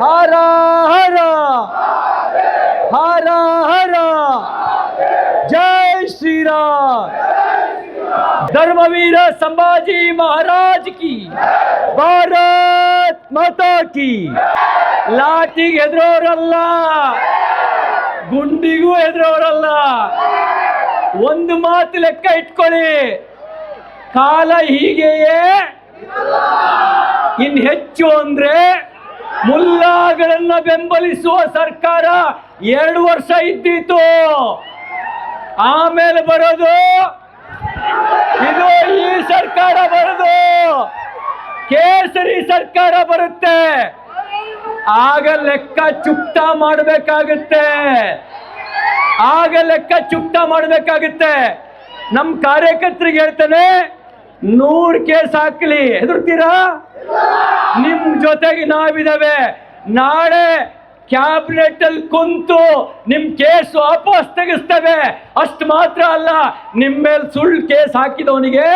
ಹರ ಹರ ಹರ ಹರ ಜೈ ಶ್ರೀರಾಮ್. ಧರ್ಮವೀರ ಸಂಭಾಜಿ ಮಹಾರಾಜ್ ಕಿ, ಭಾರತ್ ಮಾತಾ ಕಿ. ಲಾಟಿಗೆ ಹೆದರೋರಲ್ಲ, ಗುಂಡಿಗೂ ಹೆದರೋರಲ್ಲ. ಒಂದು ಮಾತು ಲೆಕ್ಕ ಇಟ್ಕೊಳ್ಳಿ, ಕಾಲ ಹೀಗೆಯೇ ಇನ್ ಹೆಚ್ಚು ಅಂದ್ರೆ ಮುಲ್ಲಾಗಳನ್ನ ಬೆಂಬಲಿಸುವ ಸರ್ಕಾರ 2 ವರ್ಷ ಇದ್ದಿತ್ತು. ಆಮೇಲೆ ಬರೋದು ಇದು ಈ ಸರ್ಕಾರ ಬರೋದು, ಕೇಸರಿ ಸರ್ಕಾರ ಬರುತ್ತೆ. ಆಗ ಲೆಕ್ಕ ಚುಕ್ತಾ ಮಾಡಬೇಕಾಗುತ್ತೆ, ಆಗ ಲೆಕ್ಕ ಚುಕ್ತಾ ಮಾಡಬೇಕಾಗುತ್ತೆ. ನಮ್ಮ ಕಾರ್ಯಕರ್ತರಿಗೆ ಹೇಳ್ತಾನೆ, 100 ಕೇಸ್ ಹಾಕ್ಲಿ, ಹೆದರ್ತೀರಾ? ನಿಮ್ ಜೊತೆಗೆ ನಾವಿದ್ದೇವೆ. ನಾಳೆ ಕ್ಯಾಬಿನೆಟ್ ಅಲ್ಲಿ ಕುಂತು ನಿಮ್ ಕೇಸ್ ವಾಪಸ್ ತೆಗಿಸ್ತೇವೆ. ಅಷ್ಟು ಮಾತ್ರ ಅಲ್ಲ, ನಿಮ್ಮ ಮೇಲೆ ಸುಳ್ಳು ಕೇಸ್ ಹಾಕಿದವನಿಗೆ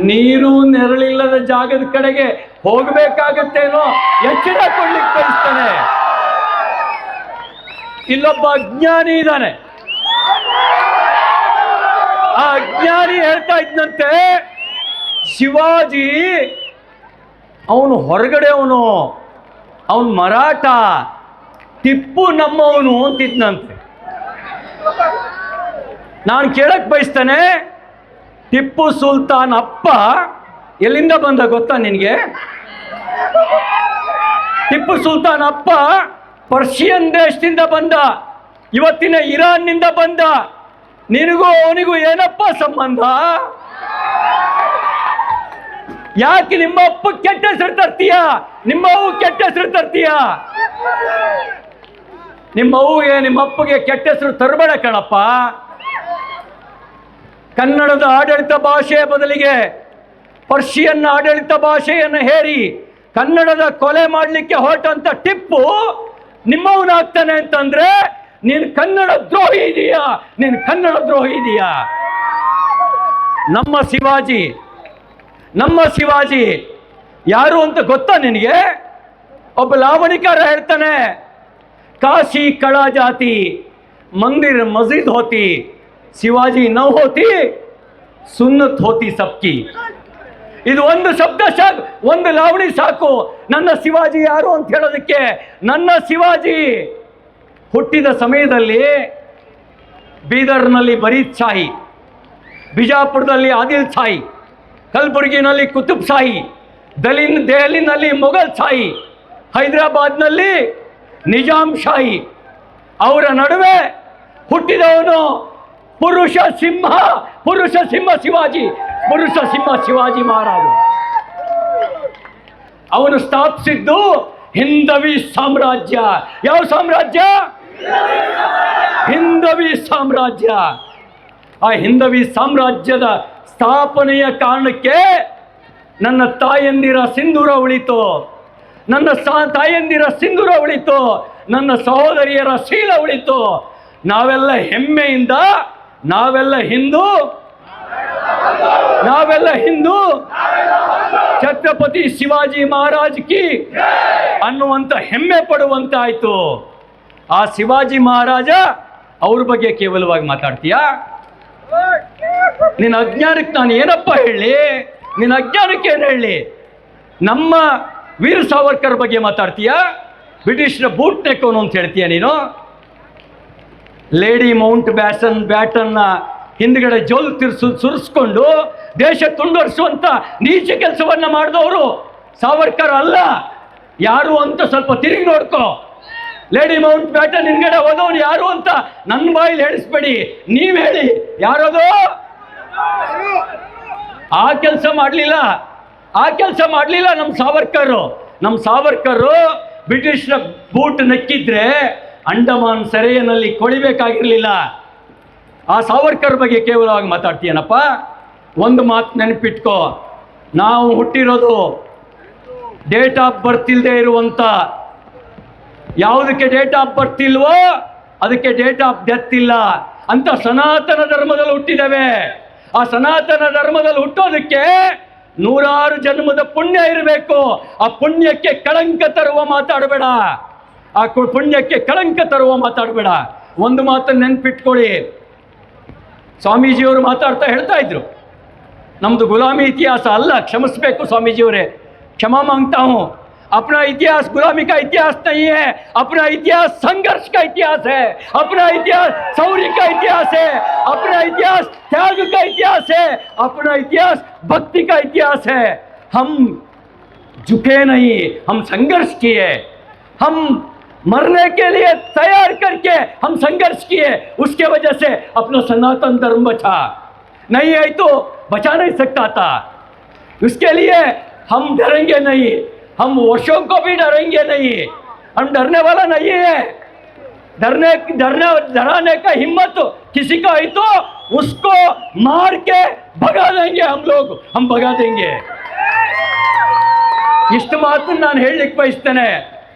ನೀರು ನೆರಳಿಲ್ಲದ ಜಾಗದ ಕಡೆಗೆ ಹೋಗಬೇಕಾಗತ್ತೇನೋ ಎಚ್ಚರ ಕೊಡ್ಲಿಕ್ಕೆ ಬಯಸ್ತಾನೆ. ಇಲ್ಲೊಬ್ಬ ಅಜ್ಞಾನಿ ಇದ್ದಾನೆ. ಆ ಅಜ್ಞಾನಿ ಹೇಳ್ತಾ ಇದ್ದಂತೆ, ಶಿವಾಜಿ ಅವನು ಹೊರಗಡೆ, ಅವನು ಮರಾಠ, ಟಿಪ್ಪು ನಮ್ಮವನು ಅಂತಿದ್ನಂತೆ. ನಾನು ಕೇಳಕ್ ಬಯಸ್ತಾನೆ, ಟಿಪ್ಪು ಸುಲ್ತಾನ್ ಅಪ್ಪ ಎಲ್ಲಿಂದ ಬಂದ ಗೊತ್ತಾ ನಿನಗೆ? ಟಿಪ್ಪು ಸುಲ್ತಾನ್ ಅಪ್ಪ ಪರ್ಷಿಯನ್ ದೇಶದಿಂದ ಬಂದ, ಇವತ್ತಿನ ಇರಾನ್ನಿಂದ ಬಂದ. ನಿನಗೂ ಅವನಿಗೂ ಏನಪ್ಪ ಸಂಬಂಧ? ಯಾಕೆ ನಿಮ್ಮ ಅಪ್ಪ ಕೆಟ್ಟ ಹೆಸರು ತರ್ತೀಯ? ನಿಮ್ಮ ಅವ್ವ ಕೆಟ್ಟ ಹೆಸರು ತರ್ತೀಯ? ನಿಮ್ಮ ಅವ್ವಗೆ ನಿಮ್ಮ ಅಪ್ಪಗೆ ಕೆಟ್ಟ ಹೆಸರು ತರಬೇಡ ಕಣಪ್ಪ. ಕನ್ನಡದ ಆಡಳಿತ ಭಾಷೆಯ ಬದಲಿಗೆ ಪರ್ಷಿಯನ್ ಆಡಳಿತ ಭಾಷೆಯನ್ನು ಹೇರಿ ಕನ್ನಡದ ಕೊಲೆ ಮಾಡಲಿಕ್ಕೆ ಹೊರಟಂತ ಟಿಪ್ಪು ನಿಮ್ಮವನಾಗ್ತಾನೆ ಅಂತಂದ್ರೆ ನೀನು ಕನ್ನಡ ದ್ರೋಹಿ ಇದೀಯಾ? ನೀನು ಕನ್ನಡ ದ್ರೋಹಿ ಇದೀಯಾ? ನಮ್ಮ ಶಿವಾಜಿ ಯಾರು ಅಂತ ಗೊತ್ತಾ ನಿನಗೆ? ಒಬ್ಬ ಲಾವಣಿಕಾರ ಹೇಳ್ತಾನೆ, ಕಾಶಿ ಕಳಾ ಜಾತಿ, ಮಂದಿರ ಮಸ್ಜಿದ್ ಹೋತಿ, ಶಿವಾಜಿ ನೌ ಹೋತಿ, ಸುನ್ನತ್ ಹೋತಿ ಸಬ್ಕಿ. ಇದು ಒಂದು ಶಬ್ದ ಸಾಕು, ಒಂದು ಲಾವಣಿ ಸಾಕು ನನ್ನ ಶಿವಾಜಿ ಯಾರು ಅಂತ ಹೇಳೋದಕ್ಕೆ. ನನ್ನ ಶಿವಾಜಿ ಹುಟ್ಟಿದ ಸಮಯದಲ್ಲಿ ಬೀದರ್ನಲ್ಲಿ ಬರೀದ್ ಶಾಹಿ, ಬಿಜಾಪುರದಲ್ಲಿ ಆದಿಲ್ ಶಾಹಿ, ಕಲಬುರಗಿನಲ್ಲಿ ಕುತುಬ್ ಶಾಹಿ, ದೆಹಲಿನಲ್ಲಿ ಮೊಘಲ್ ಶಾಹಿ, ಹೈದರಾಬಾದ್ನಲ್ಲಿ ನಿಜಾಮ್ ಶಾಹಿ. ಅವರ ನಡುವೆ ಹುಟ್ಟಿದವನು ಪುರುಷ ಸಿಂಹ ಶಿವಾಜಿ ಮಹಾರಾಜ. ಅವನು ಸ್ಥಾಪಿಸಿದ್ದು ಹಿಂದವಿ ಸಾಮ್ರಾಜ್ಯ. ಯಾವ ಸಾಮ್ರಾಜ್ಯ? ಹಿಂದವಿ ಸಾಮ್ರಾಜ್ಯ. ಆ ಹಿಂದವಿ ಸಾಮ್ರಾಜ್ಯದ ಸ್ಥಾಪನೆಯ ಕಾರಣಕ್ಕೆ ನನ್ನ ತಾಯಂದಿರ ಸಿಂಧೂರ ಉಳಿತು, ನನ್ನ ಸಹೋದರಿಯರ ಶೀಲ ಉಳಿತು. ನಾವೆಲ್ಲ ಹೆಮ್ಮೆಯಿಂದ ನಾವೆಲ್ಲ ಹಿಂದೂ ಛತ್ರಪತಿ ಶಿವಾಜಿ ಮಹಾರಾಜ್ ಕಿ ಅನ್ನುವಂತ ಹೆಮ್ಮೆ ಪಡುವಂತಾಯ್ತು. ಆ ಶಿವಾಜಿ ಮಹಾರಾಜ ಅವ್ರ ಬಗ್ಗೆ ಕೇವಲವಾಗಿ ಮಾತಾಡ್ತೀಯಾ? ನಿನ್ನ ಅಜ್ಞಾನಕ್ಕೆ ನಾನು ಏನಪ್ಪ ಹೇಳಿ? ನಿನ್ನ ಅಜ್ಞಾನಕ್ಕೆ ಏನು ಹೇಳಿ? ನಮ್ಮ ವೀರ ಸಾವರ್ಕರ್ ಬಗ್ಗೆ ಮಾತಾಡ್ತೀಯಾ? ಬ್ರಿಟಿಷರ ಬೂಟ್ ನೆಕ್ಕೋನು ಅಂತ ಹೇಳ್ತೀಯ ನೀನು? ಲೇಡಿ ಮೌಂಟ್ ಬ್ಯಾಟನ್ನ ಹಿಂದ್ಗಡೆ ಜೋಲ್ ಸುರಿಸ್ಕೊಂಡು ದೇಶ ತುಂಡರಿಸುವಂತ ನೀಚ ಕೆಲಸವನ್ನ ಮಾಡಿದವರು ಸಾವರ್ಕರ್ ಅಲ್ಲ. ಯಾರು ಅಂತ ಸ್ವಲ್ಪ ತಿರುಗಿ ನೋಡ್ಕೋ. ಲೇಡಿ ಮೌಂಟ್ ಬ್ಯಾಟನ್ ಹಿಂದ್ಗಡೆ ಹೋದವನು ಯಾರು ಅಂತ ನನ್ನ ಬಾಯಲ್ಲಿ ಹೇಳಿಸ್ಬೇಡಿ, ನೀವ್ ಹೇಳಿ ಯಾರದು? ಆ ಕೆಲಸ ಮಾಡಲಿಲ್ಲ ನಮ್ಮ ಸಾವರ್ಕರ್. ಬ್ರಿಟಿಷರ ಬೂಟ್ ನಕ್ಕಿದ್ರೆ ಅಂಡಮಾನ್ ಸೆರೆಯಲ್ಲಿ ಕೊಳಿಬೇಕಾಗಿರ್ಲಿಲ್ಲ. ಆ ಸಾವರ್ಕರ್ ಬಗ್ಗೆ ಕೇವಲವಾಗಿ ಮಾತಾಡ್ತೀಯನಪ್ಪ? ಒಂದು ಮಾತು ನೆನಪಿಟ್ಕೋ, ನಾವು ಹುಟ್ಟಿರೋದು ಡೇಟ್ ಆಫ್ ಬರ್ತ್ ಇಲ್ಲದೆ ಇರುವಂತ, ಯಾವುದಕ್ಕೆ ಡೇಟ್ ಆಫ್ ಬರ್ತ್ ಇಲ್ವೋ ಅದಕ್ಕೆ ಡೇಟ್ ಆಫ್ ಡೆತ್ ಇಲ್ಲ ಅಂತ ಸನಾತನ ಧರ್ಮದಲ್ಲಿ ಹುಟ್ಟಿದ್ದೇವೆ. ಆ ಸನಾತನ ಧರ್ಮದಲ್ಲಿ ಹುಟ್ಟೋದಕ್ಕೆ 100 ಜನ್ಮದ ಪುಣ್ಯ ಇರಬೇಕು. ಆ ಪುಣ್ಯಕ್ಕೆ ಕಳಂಕ ತರುವ ಮಾತಾಡಬೇಡ, ಆ ಪುಣ್ಯಕ್ಕೆ ಕಳಂಕ ತರುವ ಮಾತಾಡಬೇಡ. ಒಂದು ಮಾತನ್ನು ನೆನ್ಪಿಟ್ಕೊಳ್ಳಿ, ಸ್ವಾಮೀಜಿಯವರು ಮಾತಾಡ್ತಾ ಹೇಳ್ತಾ ಇದ್ರು, ನಮ್ಮದು ಗುಲಾಮಿ ಇತಿಹಾಸ ಅಲ್ಲ, ಕ್ಷಮಿಸಬೇಕು ಸ್ವಾमीजीಯವರೇ, क्षमा मांगता हूँ. अपना इतिहास गुलामी का इतिहास नहीं है, अपना इतिहास संघर्ष का इतिहास है, अपना इतिहास शौर्य का इतिहास है, अपना इतिहास त्याग का इतिहास है, अपना इतिहास भक्ति का इतिहास है. हम झुके नहीं, हम संघर्ष किए, हम मरने के लिए तैयार करके हम संघर्ष किए, उसके वजह से अपना सनातन धर्म बचा. नहीं है तो बचा नहीं सकता था. उसके लिए हम डरेंगे नहीं, हम वर्षों को भी डरेंगे नहीं. हम डरने वाला नहीं है. डराने का हिम्मत किसी का है तो उसको मार के भगा देंगे हम भगा देंगे. ಇಷ್ಟು ಮಾತನ್ನು ನಾನು ಹೇಳಲಿಕ್ಕೆ ಬಯಸ್ತೇನೆ.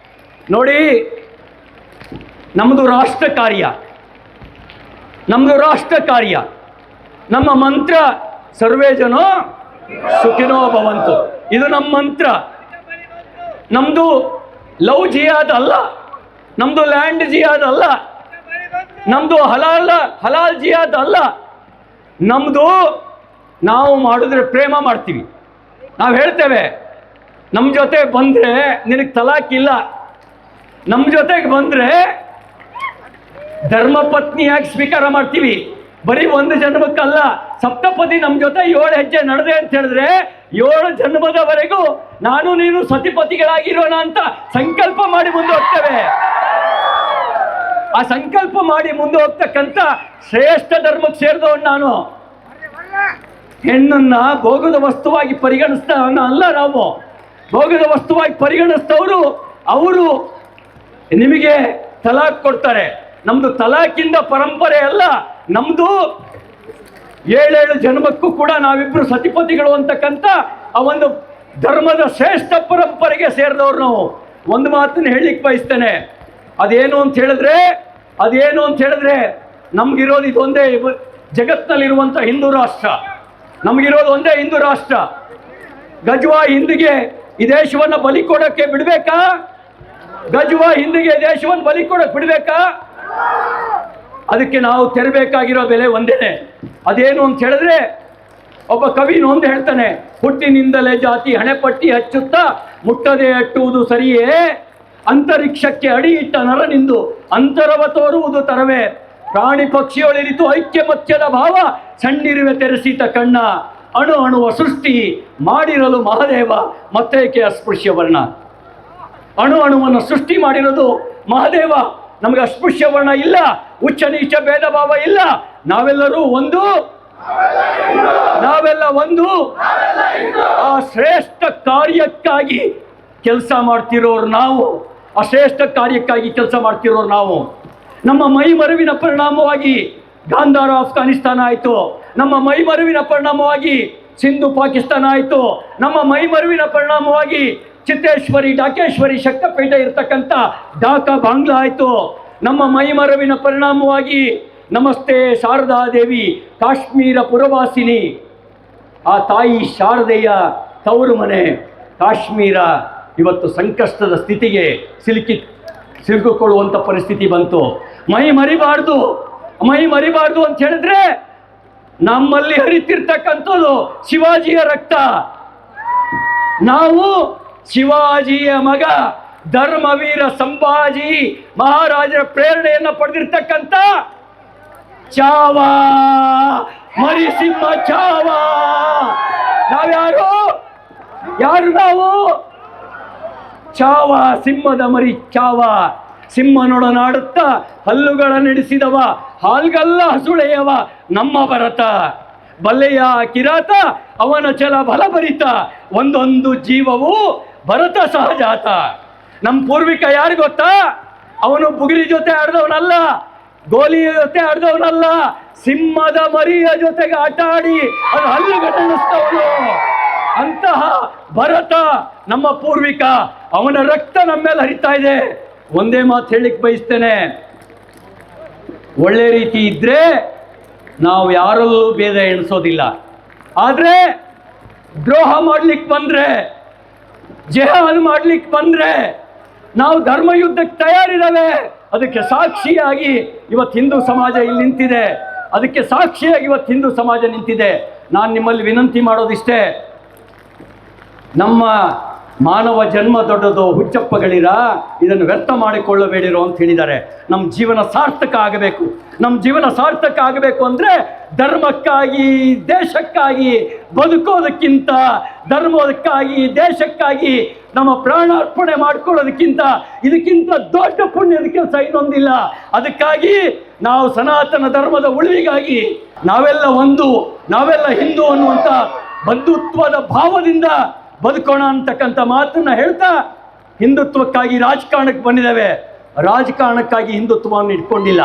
ನೋಡಿ, ನಮ್ಮದು ರಾಷ್ಟ್ರ ಕಾರ್ಯ, ನಮ್ಮ ಮಂತ್ರ ಸರ್ವೇ ಜನೋ ಸುಖಿನೋ ಭವಂತು. ಇದು ನಮ್ಮ ಮಂತ್ರ. ನಮ್ಮದು ಲವ್ ಜಿಹಾದ್ ಅಲ್ಲ, ನಮ್ಮದು ಲ್ಯಾಂಡ್ ಜಿಹಾದ್ ಅಲ್ಲ, ನಮ್ಮದು ಹಲಾಲ್ ಜಿಹಾದ್ ಅಲ್ಲ. ನಮ್ಮದು ನಾವು ಮಾಡಿದ್ರೆ ಪ್ರೇಮ ಮಾಡ್ತೀವಿ. ನಾವು ಹೇಳ್ತೇವೆ, ನಮ್ಮ ಜೊತೆ ಬಂದರೆ ನಿನಗೆ ತಲಾಕ್ ಇಲ್ಲ, ನಮ್ಮ ಜೊತೆಗೆ ಬಂದರೆ ಧರ್ಮಪತ್ನಿಯಾಗಿ ಸ್ವೀಕಾರ ಮಾಡ್ತೀವಿ. ಬರೀ ಒಂದು ಜನ್ಮಕ್ಕಲ್ಲ, ಸಪ್ತಪದಿ ನಮ್ಮ ಜೊತೆ 7 ಹೆಜ್ಜೆ ನಡೆದೆ ಅಂತ ಹೇಳಿದ್ರೆ 7 ಜನ್ಮದವರೆಗೂ ನಾನು ನೀನು ಸತಿಪತಿಗಳಾಗಿರೋಣ ಅಂತ ಸಂಕಲ್ಪ ಮಾಡಿ ಮುಂದೆ ಹೋಗ್ತೇವೆ. ಆ ಸಂಕಲ್ಪ ಮಾಡಿ ಮುಂದೆ ಹೋಗ್ತಕ್ಕಂಥ ಶ್ರೇಷ್ಠ ಧರ್ಮಕ್ಕೆ ಸೇರಿದವನು ನಾನು. ಹೆಣ್ಣನ್ನ ಭೋಗದ ವಸ್ತುವಾಗಿ ಪರಿಗಣಿಸ್ತವನ್ನ ಅಲ್ಲ ನಾವು. ಭೋಗದ ವಸ್ತುವಾಗಿ ಪರಿಗಣಿಸ್ತವರು ಅವರು ನಿಮಗೆ ತಲಾಕ್ ಕೊಡ್ತಾರೆ. ನಮ್ದು ತಲಾಕಿಂದ ಪರಂಪರೆ ಅಲ್ಲ, ನಮ್ದು 7 ಜನ್ಮಕ್ಕೂ ಕೂಡ ನಾವಿಬ್ರು ಸತಿಪತಿಗಳು ಅಂತಕ್ಕಂಥ ಆ ಒಂದು ಧರ್ಮದ ಶ್ರೇಷ್ಠ ಪರಂಪರೆಗೆ ಸೇರಿದವ್ರು ನಾವು. ಒಂದು ಮಾತನ್ನು ಹೇಳಲಿಕ್ಕೆ ಬಯಸ್ತೇನೆ, ಅದೇನು ಅಂತ ಹೇಳಿದ್ರೆ ನಮ್ಗಿರೋದು ಇದೊಂದೇ ಜಗತ್ತಿನಲ್ಲಿರುವಂಥ ಹಿಂದೂ ರಾಷ್ಟ್ರ. ನಮಗಿರೋದು ಒಂದೇ ಹಿಂದೂ ರಾಷ್ಟ್ರ. ಗಜ್ವಾ ಹಿಂದಿಗೆ ಈ ದೇಶವನ್ನು ಬಲಿ ಕೊಡೋಕ್ಕೆ ಬಿಡಬೇಕಾ? ಗಜ್ವಾ ಹಿಂದಿಗೆ ದೇಶವನ್ನು ಬಲಿ ಕೊಡೋಕ್ಕೆ ಬಿಡಬೇಕಾ? ಅದಕ್ಕೆ ನಾವು ತೆರಬೇಕಾಗಿರೋ ಬೆಲೆ ಒಂದೇನೆ. ಅದೇನು ಅಂತ ಹೇಳಿದ್ರೆ, ಒಬ್ಬ ಕವಿ ಒಂದು ಹೇಳ್ತಾನೆ, ಹುಟ್ಟಿನಿಂದಲೇ ಜಾತಿ ಹಣೆಪಟ್ಟಿ ಹಚ್ಚುತ್ತಾ ಮುಟ್ಟದೆ ಅಟ್ಟುವುದು ಸರಿಯೇ, ಅಂತರಿಕ್ಷಕ್ಕೆ ಅಡಿ ಇಟ್ಟ ನರನಿಂದು ಅಂತರವ ತೋರುವುದು ತರವೇ, ಪ್ರಾಣಿ ಪಕ್ಷಿಯೊಳಿರಿತು ಐಕ್ಯಮತ್ಯದ ಭಾವ ಸಣ್ಣಿರುವೆ ತೆರೆಸಿತ ಕಣ್ಣ, ಅಣು ಅಣುವ ಸೃಷ್ಟಿ ಮಾಡಿರಲು ಮಹಾದೇವ ಮತ್ತೇಕೆ ಅಸ್ಪೃಶ್ಯ ವರ್ಣ. ಅಣು ಅಣುವನ್ನು ಸೃಷ್ಟಿ ಮಾಡಿರೋದು ಮಹಾದೇವ. ನಮಗೆ ಅಸ್ಪೃಶ್ಯ ವರ್ಣ ಇಲ್ಲ, ಉಚ್ಚ ನೀಚ ಭೇದ ಭಾವ ಇಲ್ಲ. ನಾವೆಲ್ಲ ಒಂದು. ಆ ಶ್ರೇಷ್ಠ ಕಾರ್ಯಕ್ಕಾಗಿ ಕೆಲಸ ಮಾಡ್ತಿರೋರು ನಾವು. ಆ ಶ್ರೇಷ್ಠ ಕಾರ್ಯಕ್ಕಾಗಿ ಕೆಲಸ ಮಾಡ್ತಿರೋರು ನಾವು. ನಮ್ಮ ಮೈ ಮರುವಿನ ಪರಿಣಾಮವಾಗಿ ಗಾಂಧಾರ ಆಫ್ಘಾನಿಸ್ತಾನ ಆಯಿತು. ನಮ್ಮ ಮೈ ಮರುವಿನ ಪರಿಣಾಮವಾಗಿ ಸಿಂಧು ಪಾಕಿಸ್ತಾನ ಆಯಿತು. ನಮ್ಮ ಮೈ ಮರುವಿನ ಪರಿಣಾಮವಾಗಿ ಚಿತ್ತೇಶ್ವರಿ ಡಾಕೇಶ್ವರಿ ಶಕ್ತಪೀಠ ಇರ್ತಕ್ಕಂಥ ಢಾಕಾ ಬಾಂಗ್ಲಾ ಆಯಿತು. ನಮ್ಮ ಮೈ ಮರವಿನ ಪರಿಣಾಮವಾಗಿ ನಮಸ್ತೆ ಶಾರದಾದೇವಿ ಕಾಶ್ಮೀರ ಪುರವಾಸಿನಿ, ಆ ತಾಯಿ ಶಾರದೆಯ ತವರು ಮನೆ ಕಾಶ್ಮೀರ ಇವತ್ತು ಸಂಕಷ್ಟದ ಸ್ಥಿತಿಗೆ ಸಿಲುಕಿಕೊಳ್ಳುವಂಥ ಪರಿಸ್ಥಿತಿ ಬಂತು. ಮೈ ಮರಿಬಾರ್ದು ಅಂತ ಹೇಳಿದ್ರೆ ನಮ್ಮಲ್ಲಿ ಹರಿತಿರ್ತಕ್ಕಂಥದ್ದು ಶಿವಾಜಿಯ ರಕ್ತ. ನಾವು ಶಿವಾಜಿಯ ಮಗ ಧರ್ಮವೀರ ಸಂಭಾಜಿ ಮಹಾರಾಜರ ಪ್ರೇರಣೆಯನ್ನು ಪಡೆದಿರ್ತಕ್ಕಂಥ ಚಾವ ಮರಿಸಿಂಹ ಚಾವ. ಯಾರು ನಾವು? ಚಾವ, ಸಿಂಹದ ಮರಿ ಚಾವ. ಸಿಂಹನೊಡನಾಡುತ್ತ ಹಲ್ಲುಗಳ ನಡೆಸಿದವ, ಹಾಲ್ಗಲ್ಲ ಹಸುಳೆಯವ ನಮ್ಮ ಭರತ. ಬಲ್ಲೆಯ ಕಿರಾತ ಅವನ ಛಲ ಬಲಭರಿತ, ಒಂದೊಂದು ಜೀವವು ಭರತ ಸಹಜಾತ. ನಮ್ಮ ಪೂರ್ವಿಕ ಯಾರು ಗೊತ್ತಾ? ಅವನು ಬುಗುರಿ ಜೊತೆ ಆಡ್ದವನಲ್ಲ, ಗೋಲಿಯ ಜೊತೆ ಆಡ್ದವನಲ್ಲ, ಸಿಂಹದ ಮರಿಯ ಜೊತೆಗೆ ಆಟ ಆಡಿ ಅದು ಹಲ್ಲುಗಡಲಿಸ್ತವನು. ಅಂತಹ ಭರತ ನಮ್ಮ ಪೂರ್ವಿಕ, ಅವನ ರಕ್ತ ನಮ್ಮ ಮೇಲೆ ಹರಿತಾ ಇದೆ. ಒಂದೇ ಮಾತು ಹೇಳಲಿಕ್ಕೆ ಬಯಸ್ತೇನೆ, ಒಳ್ಳೆ ರೀತಿ ಇದ್ರೆ ನಾವು ಯಾರಲ್ಲೂ ಭೇದ ಎಣಿಸೋದಿಲ್ಲ. ಆದರೆ ದ್ರೋಹ ಮಾಡ್ಲಿಕ್ಕೆ ಬಂದ್ರೆ, ಜೆಹಾದ್ ಮಾಡ್ಲಿಕ್ಕೆ ಬಂದ್ರೆ ನಾವು ಧರ್ಮಯುದ್ಧಕ್ಕೆ ತಯಾರಿದ್ದೇವೆ. ಅದಕ್ಕೆ ಸಾಕ್ಷಿಯಾಗಿ ಇವತ್ತು ಹಿಂದೂ ಸಮಾಜ ಇಲ್ಲಿ ನಿಂತಿದೆ. ಅದಕ್ಕೆ ಸಾಕ್ಷಿಯಾಗಿ ಇವತ್ತು ಹಿಂದೂ ಸಮಾಜ ನಿಂತಿದೆ. ನಾನು ನಿಮ್ಮಲ್ಲಿ ವಿನಂತಿ ಮಾಡೋದಿಷ್ಟೇ, ನಮ್ಮ ಮಾನವ ಜನ್ಮ ದೊಡ್ಡದು, ಹುಚ್ಚಪ್ಪಗಳಿರ ಇದನ್ನು ವ್ಯರ್ಥ ಮಾಡಿಕೊಳ್ಳಬೇಡಿರೋ ಅಂತ ಹೇಳಿದ್ದಾರೆ. ನಮ್ಮ ಜೀವನ ಸಾರ್ಥಕ ಆಗಬೇಕು. ನಮ್ಮ ಜೀವನ ಸಾರ್ಥಕ ಆಗಬೇಕು ಅಂದರೆ ಧರ್ಮಕ್ಕಾಗಿ, ದೇಶಕ್ಕಾಗಿ ಬದುಕೋದಕ್ಕಿಂತ, ಧರ್ಮಕ್ಕಾಗಿ, ದೇಶಕ್ಕಾಗಿ ನಮ್ಮ ಪ್ರಾಣಾರ್ಪಣೆ ಮಾಡ್ಕೊಳ್ಳೋದಕ್ಕಿಂತ ಇದಕ್ಕಿಂತ ದೊಡ್ಡ ಪುಣ್ಯದ ಕೆಲಸ ಇನ್ನೊಂದಿಲ್ಲ. ಅದಕ್ಕಾಗಿ ನಾವು ಸನಾತನ ಧರ್ಮದ ಉಳಿವಿಗಾಗಿ ನಾವೆಲ್ಲ ಒಂದು, ನಾವೆಲ್ಲ ಹಿಂದೂ ಅನ್ನುವಂಥ ಬಂಧುತ್ವದ ಭಾವದಿಂದ ಬದುಕೋಣ ಅಂತಕ್ಕಂಥ ಮಾತನ್ನ ಹೇಳ್ತಾ ಹಿಂದುತ್ವಕ್ಕಾಗಿ ರಾಜಕಾರಣಕ್ಕೆ ಬಂದಿದ್ದೇವೆ. ರಾಜಕಾರಣಕ್ಕಾಗಿ ಹಿಂದುತ್ವವನ್ನು ಇಟ್ಕೊಂಡಿಲ್ಲ,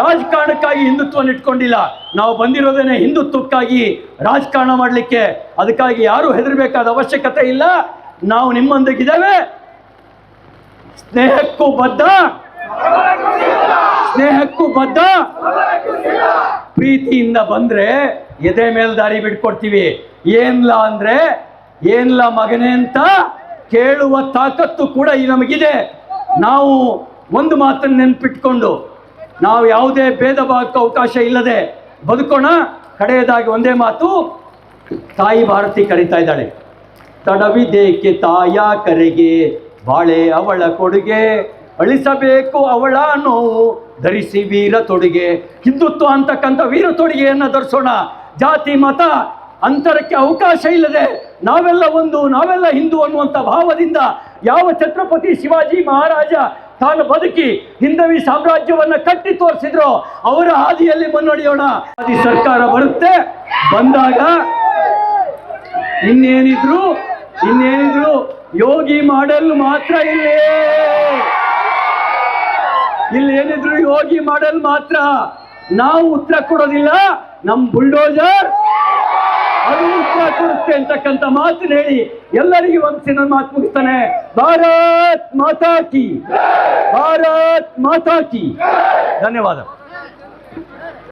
ರಾಜಕಾರಣಕ್ಕಾಗಿ ಹಿಂದುತ್ವವನ್ನು ಇಟ್ಕೊಂಡಿಲ್ಲ. ನಾವು ಬಂದಿರೋದೇನೆ ಹಿಂದುತ್ವಕ್ಕಾಗಿ ರಾಜಕಾರಣ ಮಾಡಲಿಕ್ಕೆ. ಅದಕ್ಕಾಗಿ ಯಾರೂ ಹೆದರಬೇಕಾದ ಅವಶ್ಯಕತೆ ಇಲ್ಲ. ನಾವು ನಿಮ್ಮೊಂದಿಗಿದ್ದೇವೆ. ಸ್ನೇಹಕ್ಕೂ ಬದ್ಧ, ಸ್ನೇಹಕ್ಕೂ ಬದ್ಧ. ಪ್ರೀತಿಯಿಂದ ಬಂದ್ರೆ ಎದೆ ಮೇಲೆ ದಾರಿ ಬಿಟ್ಕೊಡ್ತೀವಿ. ಏನ್ಲ ಅಂದ್ರೆ ಏನ್ಲ ಮಗನೇ ಅಂತ ಕೇಳುವ ತಾಕತ್ತು ಕೂಡ ಈ ನಮಗಿದೆ. ನಾವು ಒಂದು ಮಾತನ್ನು ನೆನ್ಪಿಟ್ಕೊಂಡು ನಾವು ಯಾವುದೇ ಭೇದ ಭಾವಕ್ಕೆ ಅವಕಾಶ ಇಲ್ಲದೆ ಬದುಕೋಣ. ಕಡೆಯದಾಗಿ ಒಂದೇ ಮಾತು, ತಾಯಿ ಭಾರತಿ ಕರೀತಾ ಇದ್ದಾಳೆ. ತಡವಿದೇಕೆ ತಾಯ ಕರೆಗೆ, ಬಾಳೆ ಅವಳ ಕೊಡುಗೆ, ಅಳಿಸಬೇಕು ಅವಳ ನೋವು, ಧರಿಸಿ ವೀರ ತೊಡುಗೆ. ಹಿಂದುತ್ವ ಅಂತಕ್ಕಂಥ ವೀರ ತೊಡುಗೆಯನ್ನು ಧರಿಸೋಣ. ಜಾತಿ ಮತ ಅಂತರಕ್ಕೆ ಅವಕಾಶ ಇಲ್ಲದೆ ನಾವೆಲ್ಲ ಒಂದು, ನಾವೆಲ್ಲ ಹಿಂದೂ ಅನ್ನುವಂಥ ಭಾವದಿಂದ ಯಾವ ಛತ್ರಪತಿ ಶಿವಾಜಿ ಮಹಾರಾಜ ತಾನು ಬದುಕಿ ಹಿಂದವಿ ಸಾಮ್ರಾಜ್ಯವನ್ನು ಕಟ್ಟಿ ತೋರಿಸಿದ್ರು ಅವರ ಹಾದಿಯಲ್ಲಿ ಮುನ್ನಡೆಯೋಣ. ಸರ್ಕಾರ ಬರುತ್ತೆ, ಬಂದಾಗ ಇನ್ನೇನಿದ್ರು ಯೋಗಿ ಮಾಡೆಲ್ ಮಾತ್ರ ಇಲ್ಲೇನಿದ್ರು ಯೋಗಿ ಮಾಡೆಲ್ ಮಾತ್ರ. ನಾವು ಉತ್ತರ ಕೊಡೋದಿಲ್ಲ, ನಮ್ಮ ಬುಲ್ಡೋಜರ್ ಅದು ಉತ್ತರ ಕೊಡುತ್ತೆ ಅಂತಕ್ಕಂಥ ಮಾತನ್ನ ಹೇಳಿ ಎಲ್ಲರಿಗೂ ಒಂದು ನನ್ನ ಮಾತು ಮುಗಿಸ್ತಾನೆ. ಭಾರತ್ ಮಾತಾ ಕಿ, ಭಾರತ್ ಮಾತಾ ಕಿ. ಧನ್ಯವಾದ.